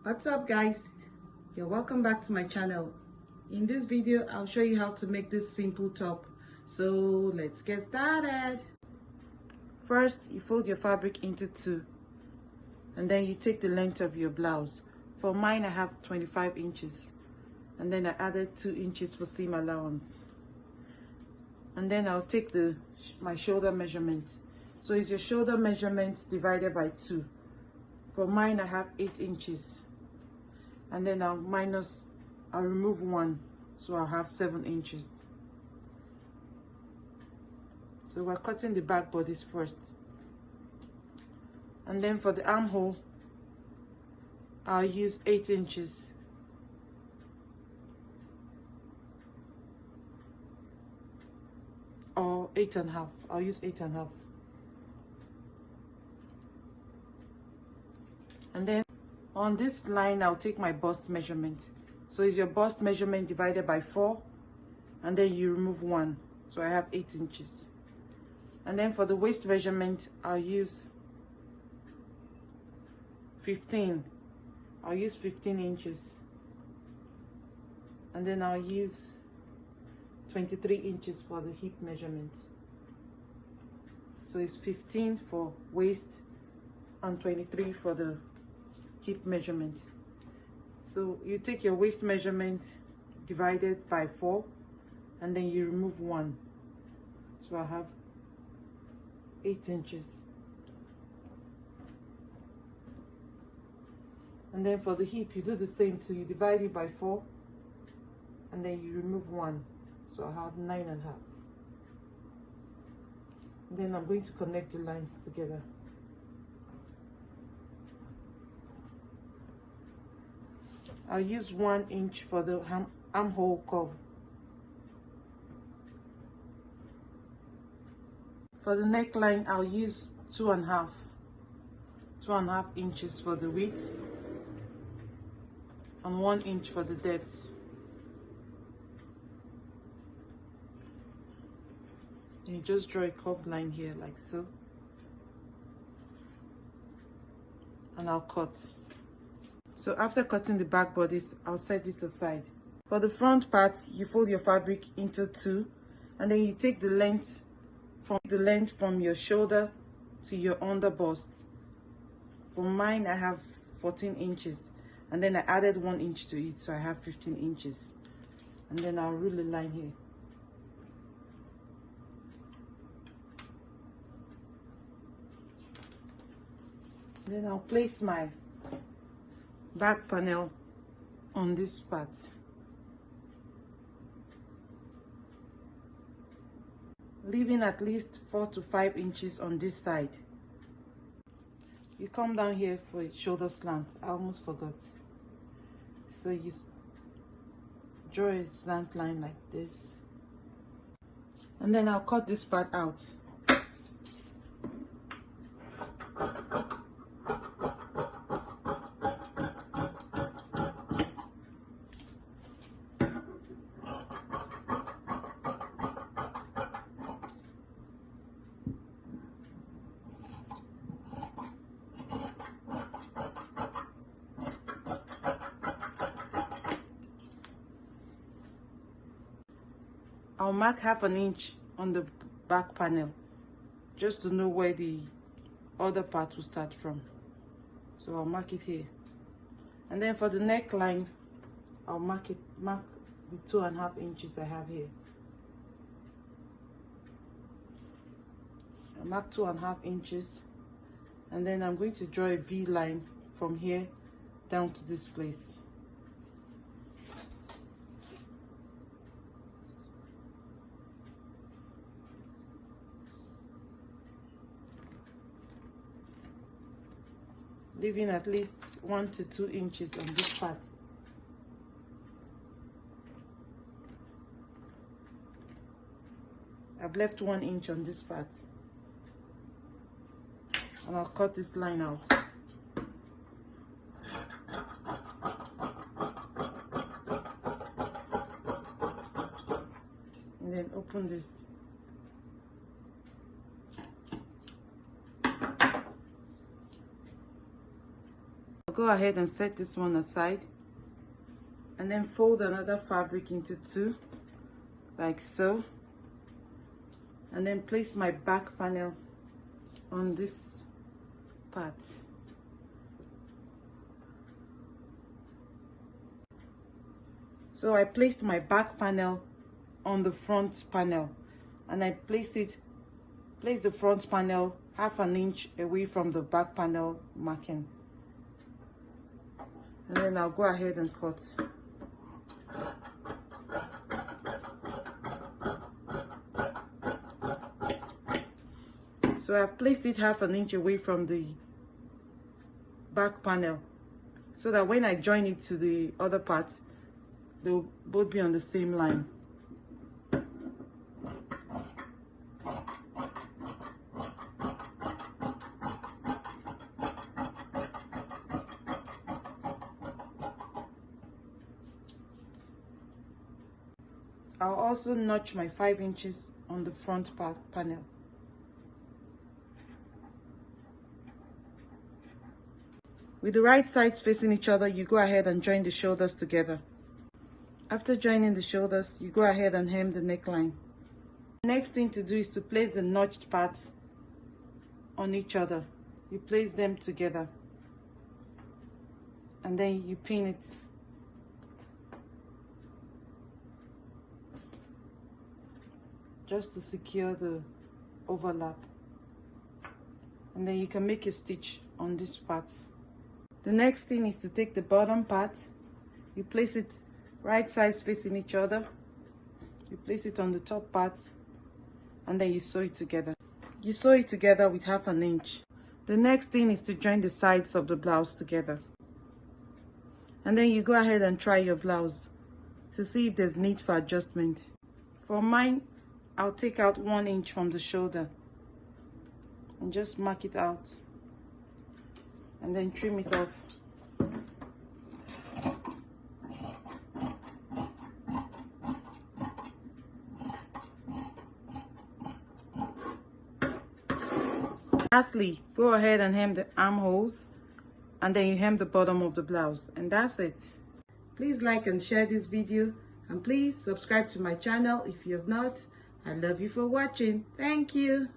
What's up, guys? You're welcome back to my channel. In this video I'll show you how to make this simple top. So let's get started. First, you fold your fabric into two, and then you take the length of your blouse. For mine, I have 25 inches, and then I added 2 inches for seam allowance. And then I'll take my shoulder measurement. So it's your shoulder measurement divided by 2. For mine, I have 8 inches. And then I'll remove 1, so I'll have 7 inches. So we're cutting the back bodies first. And then for the armhole, I'll use 8 inches. Or 8.5. I'll use 8.5. And then on this line, I'll take my bust measurement. So it's your bust measurement divided by 4, and then you remove 1. So I have 8 inches. And then for the waist measurement, I'll use 15. I'll use 15 inches. And then I'll use 23 inches for the hip measurement. So it's 15 for waist and 23 for the hip measurement. So you take your waist measurement divided by 4, and then you remove 1. So I have 8 inches. And then for the hip, you do the same too. You divide it by 4, and then you remove 1. So I have 9.5. Then I'm going to connect the lines together. I'll use 1 inch for the armhole curve. For the neckline, I'll use 2.5 inches for the width and 1 inch for the depth. You just draw a curved line here like so, and I'll cut. So after cutting the back bodies, I'll set this aside. For the front part, you fold your fabric into 2, and then you take the length from your shoulder to your under bust. For mine, I have 14 inches, and then I added 1 inch to it, so I have 15 inches. And then I'll rule a line here. Then I'll place my back panel on this part. Leaving at least 4 to 5 inches on this side. You come down here for a shoulder slant. I almost forgot. So you draw a slant line like this. And then I'll cut this part out. I'll mark 1/2 inch on the back panel just to know where the other part will start from. So I'll mark it here. And then for the neckline, I'll mark the 2.5 inches I have here. I'll mark 2.5 inches, and then I'm going to draw a V line from here down to this place. Leaving at least 1 to 2 inches on this part. I've left 1 inch on this part, and I'll cut this line out. And then open this. go ahead and set this one aside, and then fold another fabric into two, like so, and then place my back panel on this part. So I placed my back panel on the front panel, and I place the front panel 1/2 inch away from the back panel marking, and then I'll go ahead and cut. So I've placed it 1/2 inch away from the back panel, so that when I join it to the other part, they'll both be on the same line. I'll also notch my 5 inches on the front panel. With the right sides facing each other, you go ahead and join the shoulders together. After joining the shoulders, you go ahead and hem the neckline. The next thing to do is to place the notched parts on each other. You place them together, and then you pin it. Just to secure the overlap. And then you can make a stitch on this part. The next thing is to take the bottom part, you place it right sides facing each other, you place it on the top part, and then you sew it together. You sew it together with 1/2 inch. The next thing is to join the sides of the blouse together. And then you go ahead and try your blouse to see if there's need for adjustment. For mine, I'll take out 1 inch from the shoulder and just mark it out, and then trim it off. Lastly, go ahead and hem the armholes, and then you hem the bottom of the blouse, and that's it. Please like and share this video, and please subscribe to my channel if you have not. I love you for watching. Thank you.